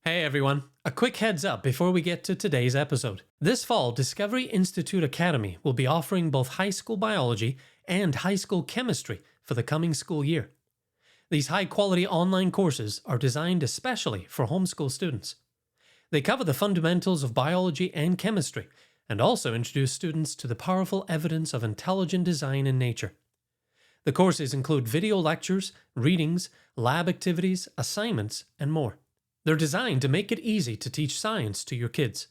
Hey everyone, a quick heads up before we get to today's episode. This fall, Discovery Institute Academy will be offering both high school biology and high school chemistry for the coming school year. These high quality online courses are designed especially for homeschool students. They cover the fundamentals of biology and chemistry and also introduce students to the powerful evidence of intelligent design in nature. The courses include video lectures, readings, lab activities, assignments, and more. They're designed to make it easy to teach science to your kids.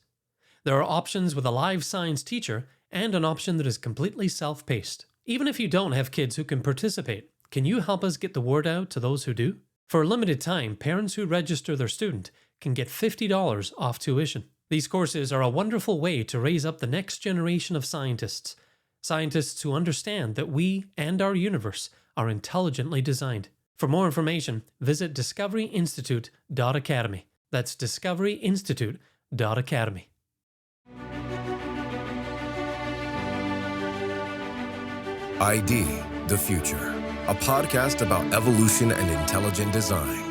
There are options with a live science teacher and an option that is completely self-paced. Even if you don't have kids who can participate, can you help us get the word out to those who do? For a limited time, parents who register their student can get $50 off tuition. These courses are a wonderful way to raise up the next generation of scientists. Scientists who understand that we and our universe are intelligently designed. For more information, visit discoveryinstitute.academy. That's discoveryinstitute.academy. ID the Future, a podcast about evolution and intelligent design.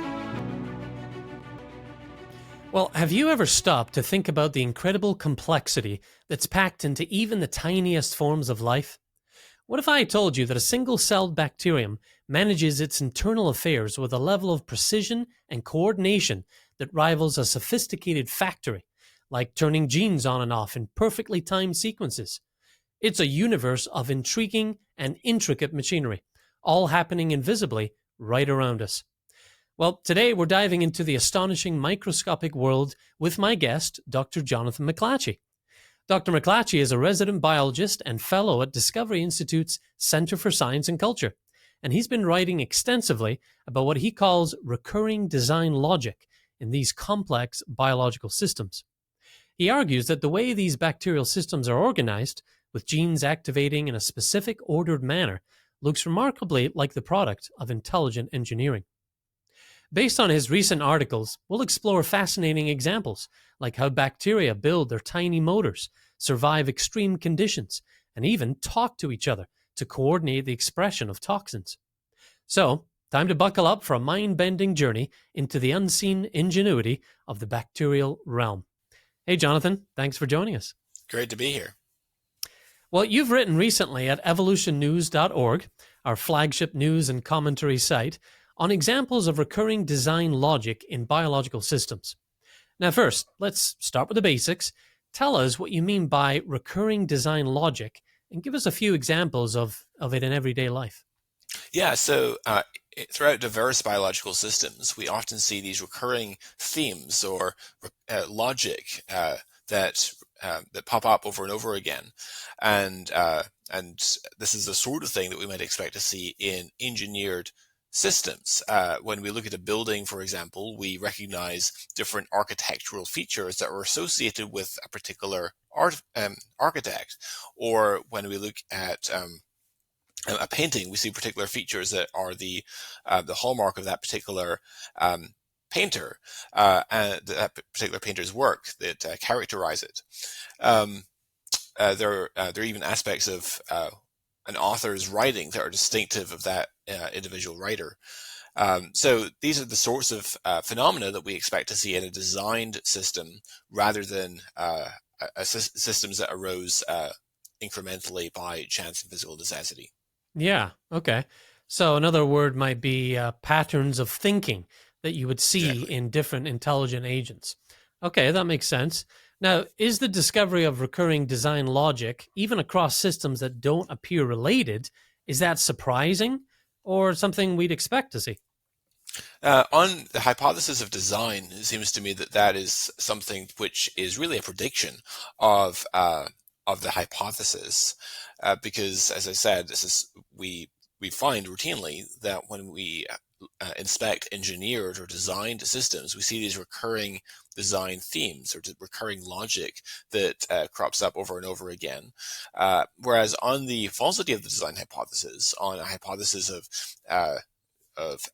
Well, have you ever stopped to think about the incredible complexity that's packed into even the tiniest forms of life? What if I told you that a single-celled bacterium manages its internal affairs with a level of precision and coordination that rivals a sophisticated factory, like turning genes on and off in perfectly timed sequences? It's a universe of intriguing and intricate machinery, all happening invisibly right around us. Well, today we're diving into the astonishing microscopic world with my guest, Dr. Jonathan McLatchie. Dr. McLatchie is a resident biologist and fellow at Discovery Institute's Center for Science and Culture, and he's been writing extensively about what he calls recurring design logic in these complex biological systems. He argues that the way these bacterial systems are organized, with genes activating in a specific ordered manner, looks remarkably like the product of intelligent engineering. Based on his recent articles, we'll explore fascinating examples, like how bacteria build their tiny motors, survive extreme conditions, and even talk to each other to coordinate the expression of toxins. So, time to buckle up for a mind-bending journey into the unseen ingenuity of the bacterial realm. Hey, Jonathan, thanks for joining us. Great to be here. Well, you've written recently at evolutionnews.org, our flagship news and commentary site, on examples of recurring design logic in biological systems. Now first, let's start with the basics. Tell us what you mean by recurring design logic and give us a few examples of it in everyday life. Yeah, so throughout diverse biological systems, we often see these recurring themes or logic that pop up over and over again. And this is the sort of thing that we might expect to see in engineered systems. When we look at a building, for example, we recognize different architectural features that are associated with a particular architect. Or when we look at a painting, we see particular features that are the hallmark of that particular painter, and that particular painter's work that characterize it. There are even aspects of an author's writing that are distinctive of that individual writer. So these are the sorts of phenomena that we expect to see in a designed system rather than systems that arose incrementally by chance and physical necessity. Yeah, okay. So another word might be patterns of thinking that you would see Exactly. in different intelligent agents. Okay, that makes sense. Now, is the discovery of recurring design logic, even across systems that don't appear related, is that surprising or something we'd expect to see? On the hypothesis of design, it seems to me that is something which is really a prediction of the hypothesis, because, as I said, we find routinely that when we inspect engineered or designed systems, we see these recurring design themes or recurring logic that crops up over and over again. Whereas on the falsity of the design hypothesis, on a hypothesis of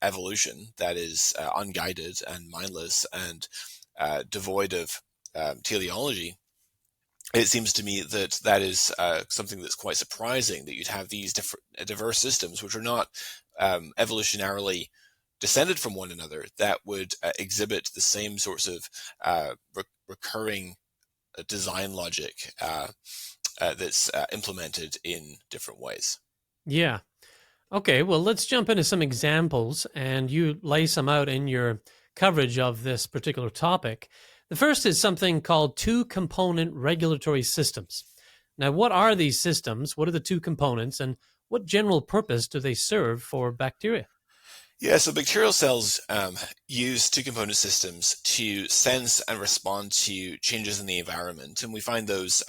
evolution that is unguided and mindless and devoid of teleology, it seems to me that is something that's quite surprising, that you'd have these diverse systems which are not evolutionarily descended from one another that would exhibit the same sorts of recurring design logic that's implemented in different ways. Yeah. Okay, well, let's jump into some examples and you lay some out in your coverage of this particular topic. The first is something called two-component regulatory systems. Now, what are these systems? What are the two components? And what general purpose do they serve for bacteria? Yeah, so bacterial cells use two-component systems to sense and respond to changes in the environment, and we find those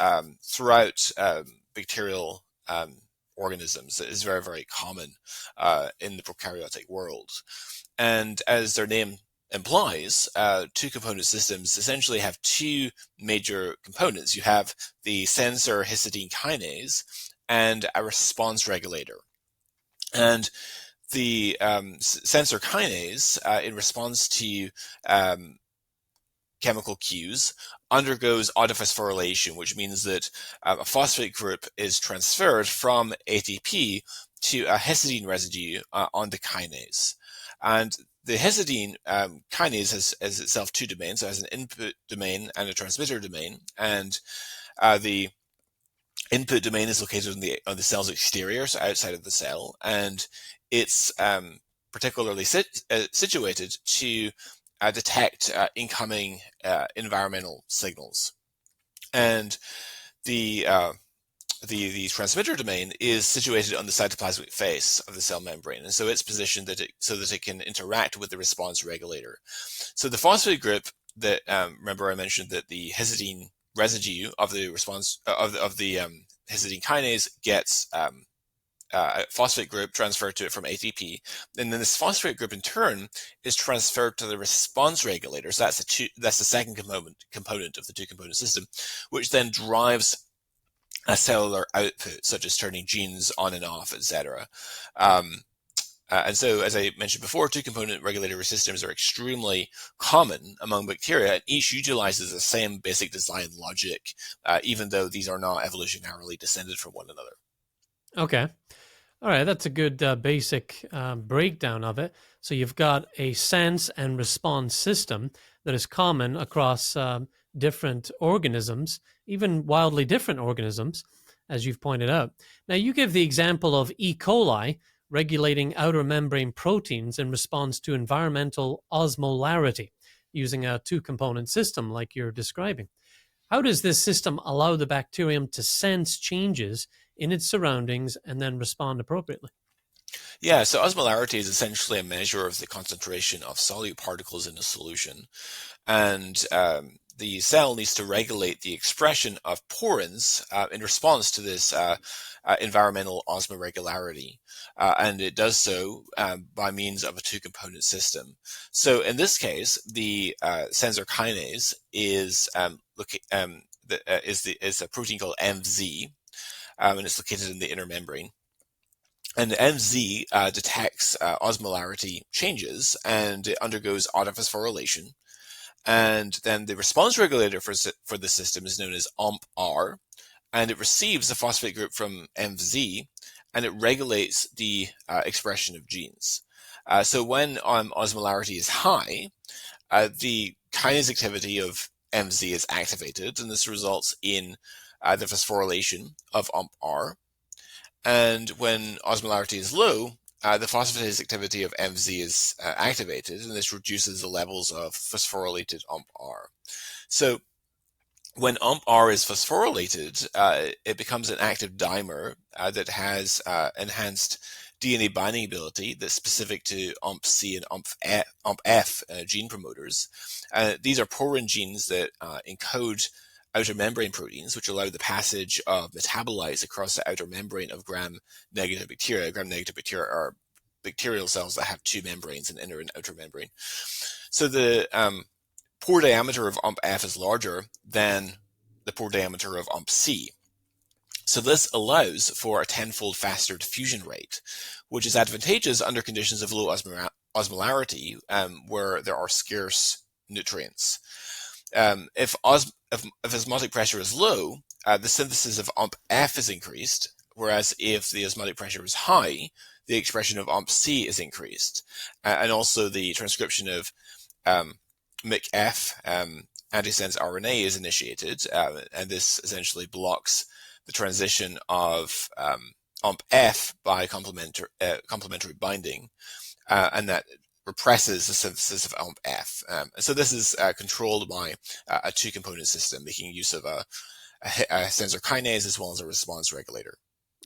throughout bacterial organisms. It is very, very common in the prokaryotic world. And as their name implies, two-component systems essentially have two major components. You have the sensor histidine kinase and a response regulator. And the sensor kinase, in response to chemical cues, undergoes autophosphorylation, which means that a phosphate group is transferred from ATP to a histidine residue on the kinase. And the histidine kinase has itself two domains. So it has an input domain and a transmitter domain. And the input domain is located on the cell's exterior, so outside of the cell, and it's particularly situated to detect incoming environmental signals. And the transmitter domain is situated on the cytoplasmic face of the cell membrane, and so it's positioned so that it can interact with the response regulator. So the phosphate group that remember I mentioned that the histidine residue of the response of the histidine kinase gets a phosphate group transferred to it from ATP, and then this phosphate group in turn is transferred to the response regulator. So that's the second component of the two-component system, which then drives a cellular output, such as turning genes on and off, etc. And so, as I mentioned before, two-component regulatory systems are extremely common among bacteria, and each utilizes the same basic design logic, even though these are not evolutionarily descended from one another. Okay. All right, that's a good basic breakdown of it. So you've got a sense and response system that is common across different organisms, even wildly different organisms, as you've pointed out. Now, you give the example of E. coli regulating outer membrane proteins in response to environmental osmolarity using a two-component system like you're describing. How does this system allow the bacterium to sense changes in its surroundings and then respond appropriately? Yeah, so osmolarity is essentially a measure of the concentration of solute particles in a solution. And the cell needs to regulate the expression of porins in response to this environmental osmoregularity. And it does so by means of a two-component system. So in this case, the sensor kinase is a protein called MZ, and it's located in the inner membrane. And the MZ detects osmolarity changes, and it undergoes autophosphorylation. And then the response regulator for the system is known as UMP-R, and it receives the phosphate group from MZ, and it regulates the expression of genes. So when osmolarity is high, the kinase activity of MZ is activated, and this results in the phosphorylation of UMP-R. And when osmolarity is low, the phosphatase activity of MZ is activated, and this reduces the levels of phosphorylated UMP-R. So when UMP-R is phosphorylated, it becomes an active dimer that has enhanced DNA binding ability that's specific to UMP-C and UMP-F gene promoters. These are porin genes that encode outer membrane proteins, which allow the passage of metabolites across the outer membrane of gram-negative bacteria. Gram-negative bacteria are bacterial cells that have two membranes, an inner and outer membrane. So the pore diameter of UMP-F is larger than the pore diameter of UMP-C. So this allows for a tenfold faster diffusion rate, which is advantageous under conditions of low osmolarity, where there are scarce nutrients. If osmotic pressure is low, the synthesis of UMP-F is increased, whereas if the osmotic pressure is high, the expression of OMP-C is increased, and also the transcription of McF antisense RNA is initiated, and this essentially blocks the transition of OMP-F by complementary binding, and that represses the synthesis of OMP-F. So this is controlled by a two-component system, making use of a sensor kinase as well as a response regulator.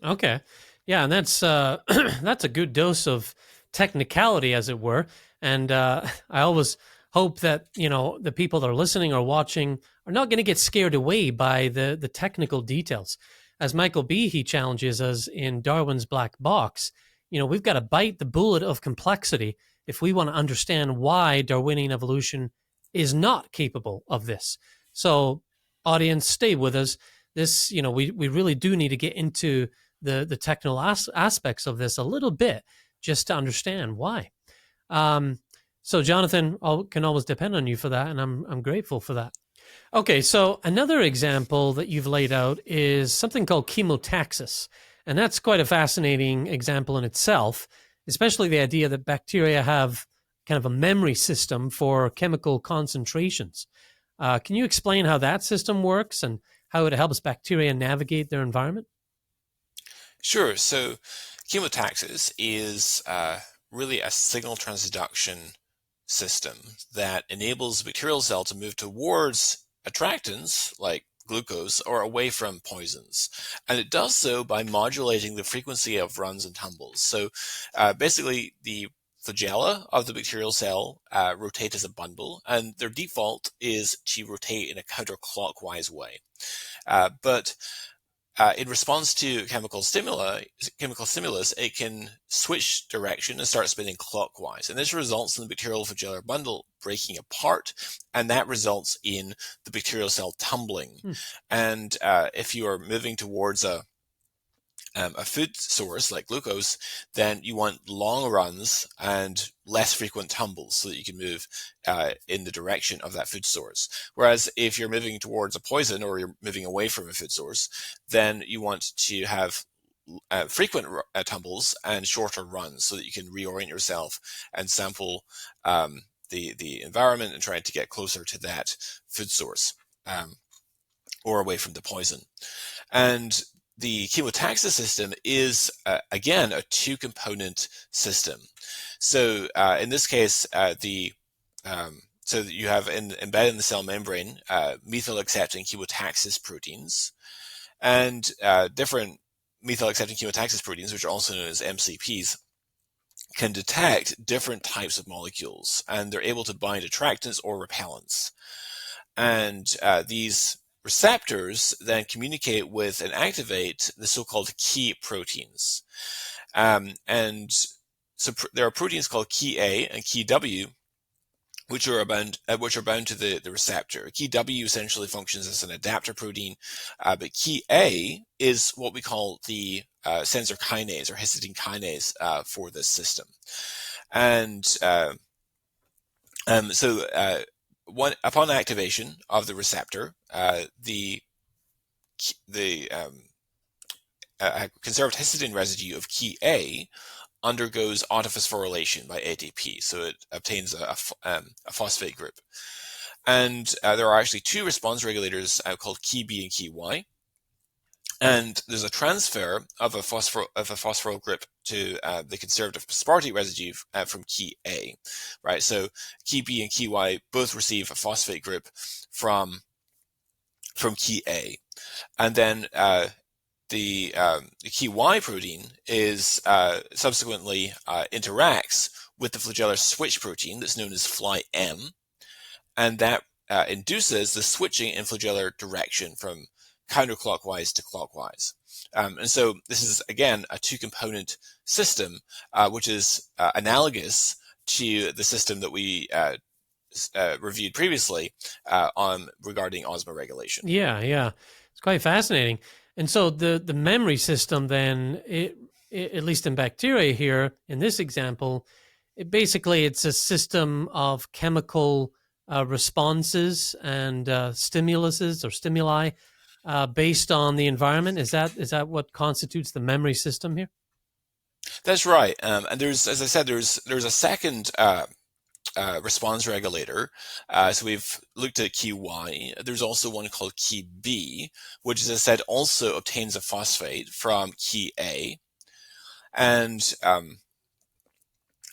Okay. Yeah, and that's that's a good dose of technicality, as it were. And I always hope that, the people that are listening or watching are not going to get scared away by the technical details. As Michael Behe challenges us in Darwin's Black Box, we've got to bite the bullet of complexity if we want to understand why Darwinian evolution is not capable of this. So, audience, stay with us. This, we really do need to get into the technical aspects of this a little bit just to understand why. So, Jonathan, I can always depend on you for that, and I'm grateful for that. Okay, so another example that you've laid out is something called chemotaxis, and that's quite a fascinating example in itself, especially the idea that bacteria have kind of a memory system for chemical concentrations. Can you explain how that system works and how it helps bacteria navigate their environment? Sure. So chemotaxis is really a signal transduction system that enables the bacterial cell to move towards attractants like glucose or away from poisons. And it does so by modulating the frequency of runs and tumbles. So basically the flagella of the bacterial cell rotate as a bundle, and their default is to rotate in a counterclockwise way. But in response to chemical stimulus, it can switch direction and start spinning clockwise. And this results in the bacterial flagellar bundle breaking apart, and that results in the bacterial cell tumbling. And if you are moving towards a food source like glucose, then you want long runs and less frequent tumbles so that you can move in the direction of that food source. Whereas if you're moving towards a poison or you're moving away from a food source, then you want to have frequent tumbles and shorter runs so that you can reorient yourself and sample the environment and try to get closer to that food source or away from the poison. And the chemotaxis system is, again, a two-component system. So in this case, so that you have embedded in the cell membrane methyl-accepting chemotaxis proteins, and different methyl-accepting chemotaxis proteins, which are also known as MCPs, can detect different types of molecules, and they're able to bind attractants or repellents. And these receptors then communicate with and activate the so-called key proteins. And so there are proteins called key A and key W, which are bound to the receptor. Key W essentially functions as an adapter protein, but key A is what we call the sensor kinase or histidine kinase for this system. And upon activation of the receptor, the conserved histidine residue of key A undergoes autophosphorylation by ATP, so it obtains a phosphate group. And there are actually two response regulators called key B and key Y. And there's a transfer of a phosphoryl group to the conserved aspartate residue from key A, right? So key B and key Y both receive a phosphate group from key A, and then the key Y protein is subsequently interacts with the flagellar switch protein that's known as Fly-M, and that induces the switching in flagellar direction from counterclockwise to clockwise. And so this is, again, a two-component system, which is analogous to the system that we reviewed previously regarding osmoregulation. Yeah. It's quite fascinating. And so the memory system then, at least in bacteria here, in this example, it's a system of chemical responses and stimuluses or stimuli based on the environment. Is that what constitutes the memory system here? That's right. And there's, as I said, there's a second response regulator. So we've looked at key Y. There's also one called key B, which, as I said, also obtains a phosphate from key A. And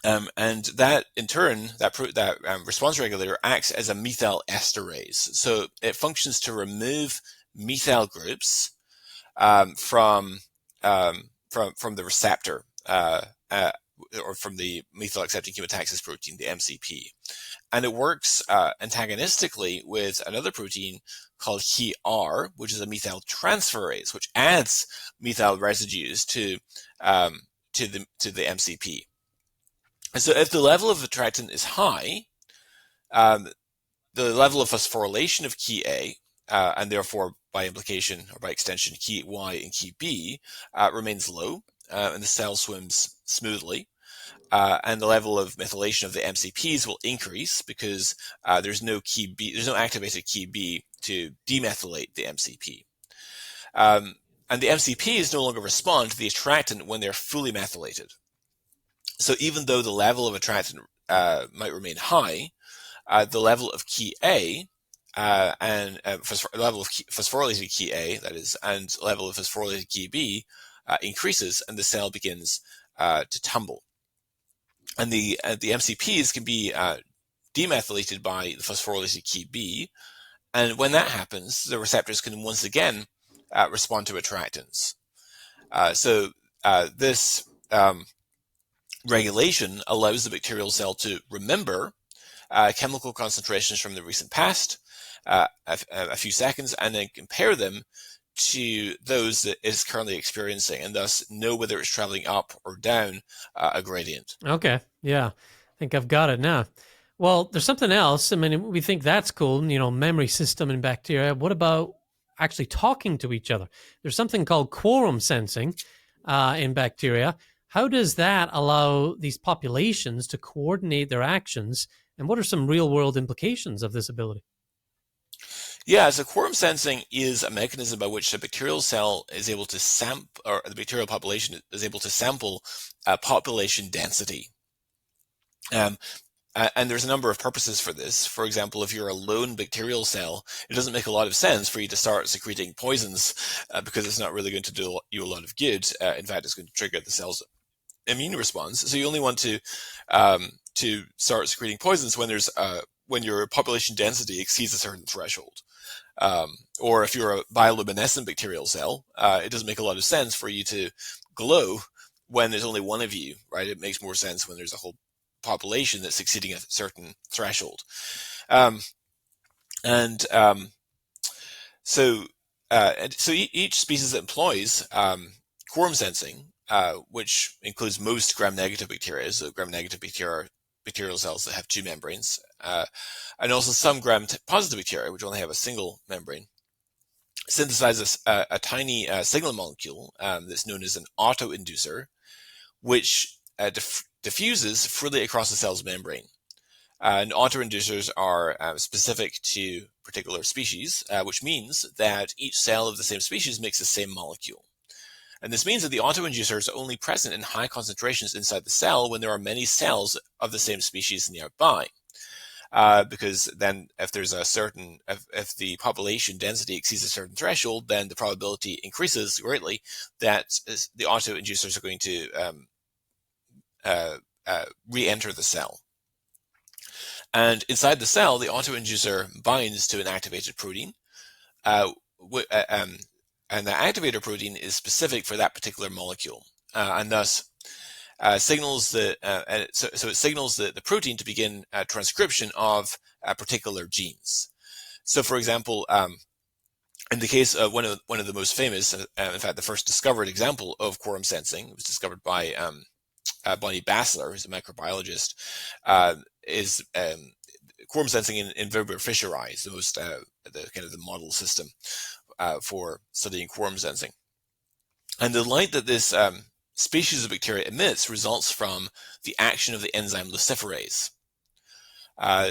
that, in turn, that response regulator acts as a methyl esterase. So it functions to remove methyl groups from the receptor, or from the methyl accepting chemotaxis protein, the MCP. And it works antagonistically with another protein called key R, which is a methyl transferase, which adds methyl residues to the MCP. And so if the level of attractant is high, the level of phosphorylation of key A, and therefore by implication or by extension key Y and key B, remains low, and the cell swims smoothly. And the level of methylation of the MCPs will increase because there's no activated key B to demethylate the MCP. And the MCPs no longer respond to the attractant when they're fully methylated. So even though the level of attractant might remain high, the level of key A and level of phosphorylated key A, that is, and level of phosphorylated key B increases, and the cell begins to tumble. And the MCPs can be demethylated by the phosphorylated key B, and when that happens, the receptors can once again respond to attractants. So this regulation allows the bacterial cell to remember chemical concentrations from the recent past, a few seconds, and then compare them to those that it's currently experiencing, and thus know whether it's traveling up or down a gradient. Okay, yeah, I think I've got it now. Well, there's something else. I mean, we think that's cool, memory system in bacteria. What about actually talking to each other? There's something called quorum sensing in bacteria. How does that allow these populations to coordinate their actions, and what are some real-world implications of this ability? Yeah, so quorum sensing is a mechanism by which the bacterial cell is able to sample, or the bacterial population is able to sample population density. And there's a number of purposes for this. For example, if you're a lone bacterial cell, it doesn't make a lot of sense for you to start secreting poisons because it's not really going to do you a lot of good. In fact, it's going to trigger the cell's immune response. So you only want to start secreting poisons when your population density exceeds a certain threshold. Or if you're a bioluminescent bacterial cell, it doesn't make a lot of sense for you to glow when there's only one of you, right? It makes more sense when there's a whole population that's exceeding a certain threshold. So each species that employs quorum sensing, which includes most gram-negative bacteria, so gram-negative bacteria, bacterial cells that have two membranes, and also some gram-positive bacteria, which only have a single membrane, synthesizes a tiny signal molecule that's known as an autoinducer, which diffuses freely across the cell's membrane. And autoinducers are specific to particular species, which means that each cell of the same species makes the same molecule. And this means that the autoinducer is only present in high concentrations inside the cell when there are many cells of the same species nearby. Because then if the population density exceeds a certain threshold, then the probability increases greatly that the autoinducers are going to re-enter the cell. And inside the cell, the autoinducer binds to an activated protein, and the activator protein is specific for that particular molecule, and thus signals the protein to begin transcription of particular genes. So, for example, in the case of one of the most famous, in fact, the first discovered example of quorum sensing, it was discovered by Bonnie Bassler, who's a microbiologist, is quorum sensing in Vibrio fischeri, the model system for studying quorum sensing. And the light that this species of bacteria emits results from the action of the enzyme luciferase.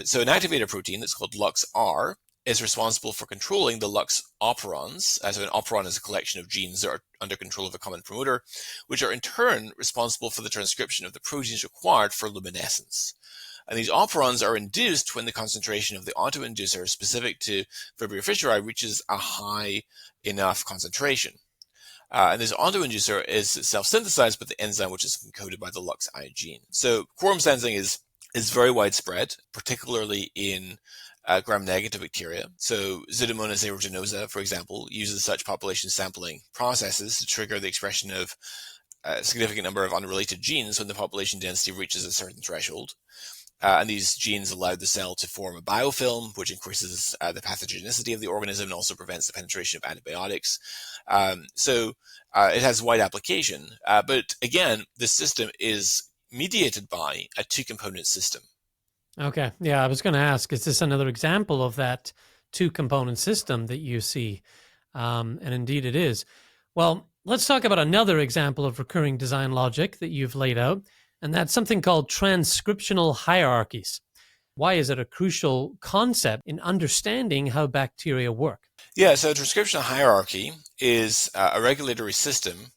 So an activator protein that's called LuxR is responsible for controlling the lux operons. So an operon is a collection of genes that are under control of a common promoter, which are in turn responsible for the transcription of the proteins required for luminescence. And these operons are induced when the concentration of the autoinducer specific to Vibrio fischeri reaches a high enough concentration. And this autoinducer is self-synthesized by the enzyme which is encoded by the LuxI gene. So quorum sensing is very widespread, particularly in gram-negative bacteria. So Pseudomonas aeruginosa, for example, uses such population sampling processes to trigger the expression of a significant number of unrelated genes when the population density reaches a certain threshold. And these genes allow the cell to form a biofilm, which increases the pathogenicity of the organism and also prevents the penetration of antibiotics. So it has wide application. But again, this system is mediated by a two-component system. Okay. Yeah, I was going to ask, is this another example of that two-component system that you see? And indeed it is. Well, let's talk about another example of recurring design logic that you've laid out, and that's something called transcriptional hierarchies. Why is it a crucial concept in understanding how bacteria work? Yeah, so transcriptional hierarchy is a regulatory system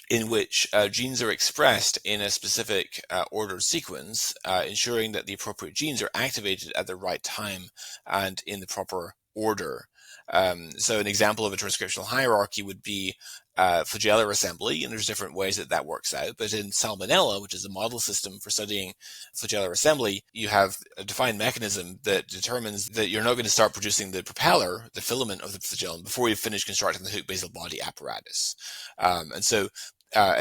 in which genes are expressed in a specific ordered sequence, ensuring that the appropriate genes are activated at the right time and in the proper order. So an example of a transcriptional hierarchy would be flagellar assembly, and there's different ways that works out. But in Salmonella, which is a model system for studying flagellar assembly, you have a defined mechanism that determines that you're not going to start producing the propeller, the filament of the flagellum, before you've finished constructing the hook basal body apparatus. And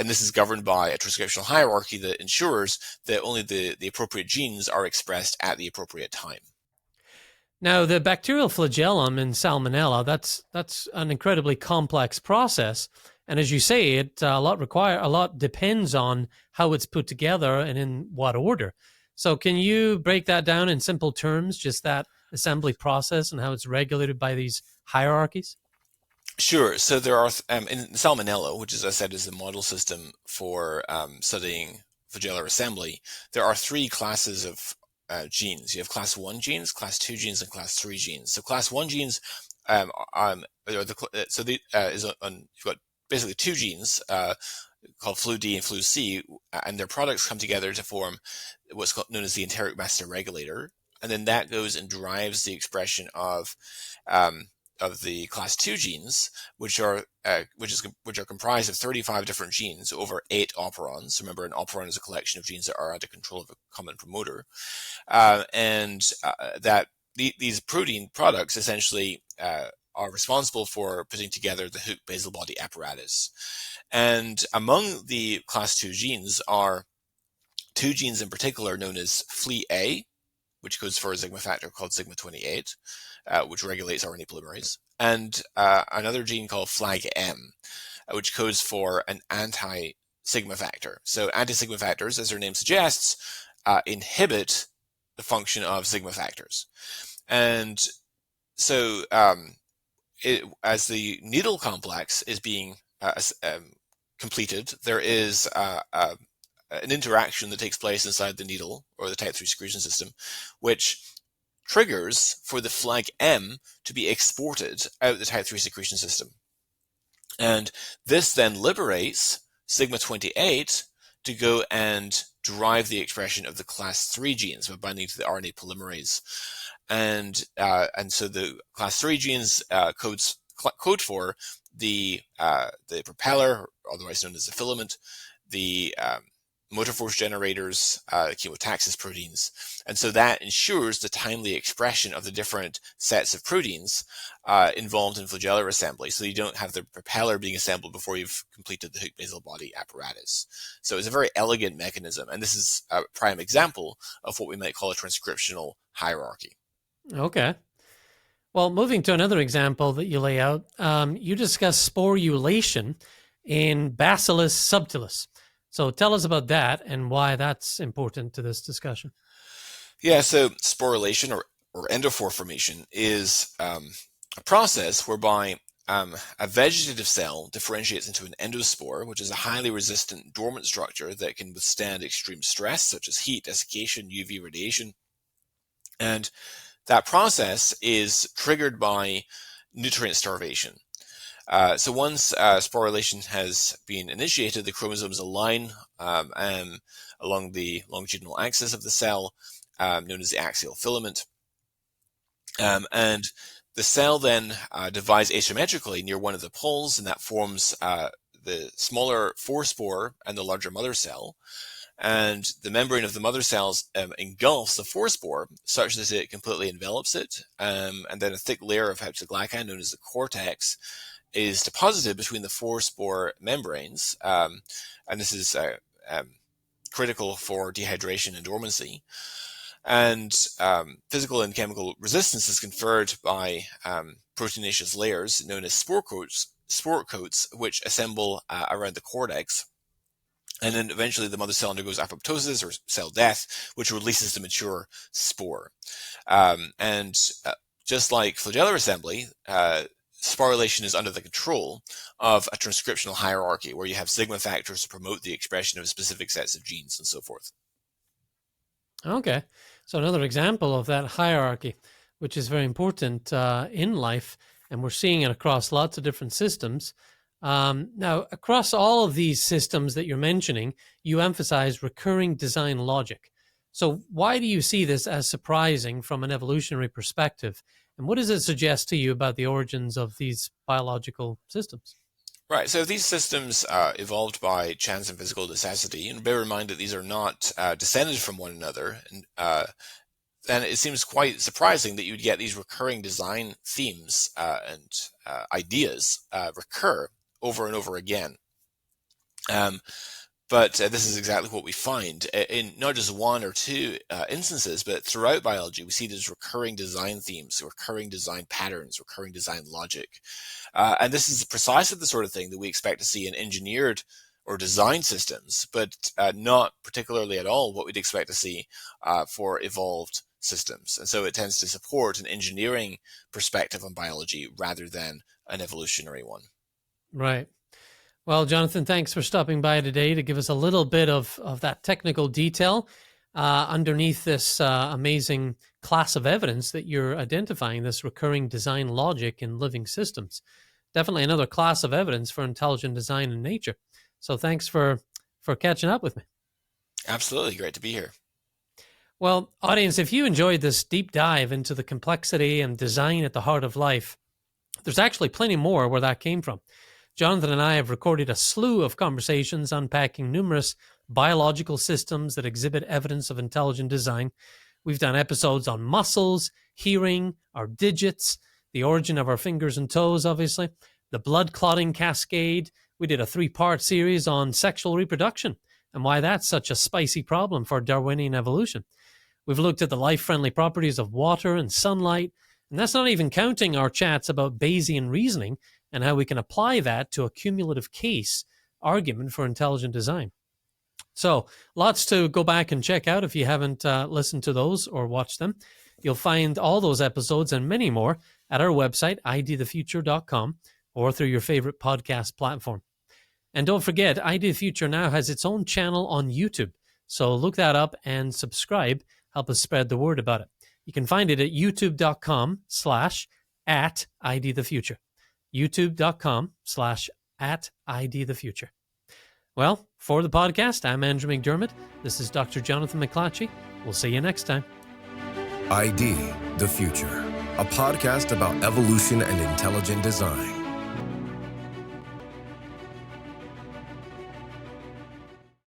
this is governed by a transcriptional hierarchy that ensures that only the appropriate genes are expressed at the appropriate time. Now, the bacterial flagellum in Salmonella, that's an incredibly complex process. And as you say, a lot depends on how it's put together and in what order. So can you break that down in simple terms, just that assembly process and how it's regulated by these hierarchies? Sure. So there are, in Salmonella, which, as I said, is the model system for studying flagellar assembly, there are three classes of genes. You have class 1 genes, class 2 genes, and class 3 genes. So class 1 genes you've got basically two genes called flu D and flu C, and their products come together to form what's known as the enteric master regulator, and then that goes and drives the expression of the class 2 genes, which are comprised of 35 different genes over 8 operons. Remember, an operon is a collection of genes that are under control of a common promoter, these protein products essentially are responsible for putting together the hook basal body apparatus. And among the class 2 genes are two genes in particular known as FLE-A, which codes for a sigma factor called sigma 28, which regulates RNA polymerase, and another gene called FLAG-M, which codes for an anti-sigma factor. So anti-sigma factors, as their name suggests, inhibit the function of sigma factors. And so as the needle complex is being completed, there is an interaction that takes place inside the needle, or the type 3 secretion system, which triggers for the FLAG-M to be exported out the type 3 secretion system. And this then liberates sigma 28 to go and drive the expression of the class 3 genes by binding to the RNA polymerase. And so the class 3 genes code for the propeller, otherwise known as the filament, the motor force generators, chemotaxis proteins. And so that ensures the timely expression of the different sets of proteins involved in flagellar assembly. So you don't have the propeller being assembled before you've completed the hook basal body apparatus. So it's a very elegant mechanism. And this is a prime example of what we might call a transcriptional hierarchy. Okay. Well, moving to another example that you lay out, you discuss sporulation in Bacillus subtilis. So tell us about that and why that's important to this discussion. Yeah, so sporulation or endophore formation is a process whereby a vegetative cell differentiates into an endospore, which is a highly resistant dormant structure that can withstand extreme stress, such as heat, desiccation, UV radiation. And that process is triggered by nutrient starvation. So once sporulation has been initiated, the chromosomes align along the longitudinal axis of the cell, known as the axial filament. And the cell then divides asymmetrically near one of the poles, and that forms the smaller forespore and the larger mother cell. And the membrane of the mother cells engulfs the forespore such that it completely envelops it. And then a thick layer of heptaglycan, known as the cortex, is deposited between the forespore membranes. And this is critical for dehydration and dormancy. And physical and chemical resistance is conferred by proteinaceous layers known as spore coats, which assemble around the cortex. And then eventually the mother cell undergoes apoptosis, or cell death, which releases the mature spore. And just like flagellar assembly, sporulation is under the control of a transcriptional hierarchy where you have sigma factors to promote the expression of specific sets of genes and so forth. Okay. So another example of that hierarchy, which is very important in life, and we're seeing it across lots of different systems. Now, across all of these systems that you're mentioning, you emphasize recurring design logic. So why do you see this as surprising from an evolutionary perspective? And what does it suggest to you about the origins of these biological systems? Right. So these systems evolved by chance and physical necessity, and bear in mind that these are not descended from one another. And it seems quite surprising that you'd get these recurring design themes and ideas recur over and over again. But this is exactly what we find in not just one or two instances, but throughout biology. We see these recurring design themes, recurring design patterns, recurring design logic. And this is precisely the sort of thing that we expect to see in engineered or design systems, but not particularly at all what we'd expect to see for evolved systems. And so it tends to support an engineering perspective on biology rather than an evolutionary one. Right. Well, Jonathan, thanks for stopping by today to give us a little bit of that technical detail underneath this amazing class of evidence that you're identifying, this recurring design logic in living systems. Definitely another class of evidence for intelligent design in nature. So thanks for catching up with me. Absolutely. Great to be here. Well, audience, if you enjoyed this deep dive into the complexity and design at the heart of life, there's actually plenty more where that came from. Jonathan and I have recorded a slew of conversations unpacking numerous biological systems that exhibit evidence of intelligent design. We've done episodes on muscles, hearing, our digits, the origin of our fingers and toes, obviously, the blood clotting cascade. We did a 3-part series on sexual reproduction and why that's such a spicy problem for Darwinian evolution. We've looked at the life-friendly properties of water and sunlight, and that's not even counting our chats about Bayesian reasoning and how we can apply that to a cumulative case argument for intelligent design. So lots to go back and check out if you haven't listened to those or watched them. You'll find all those episodes and many more at our website, idthefuture.com, or through your favorite podcast platform. And don't forget, ID the Future now has its own channel on YouTube. So look that up and subscribe. Help us spread the word about it. You can find it at youtube.com/@idthefuture. youtube.com/@idthefuture. Well, for the podcast, I'm Andrew McDermott. This is Dr. Jonathan McLatchie. We'll see you next time. ID the Future, a podcast about evolution and intelligent design.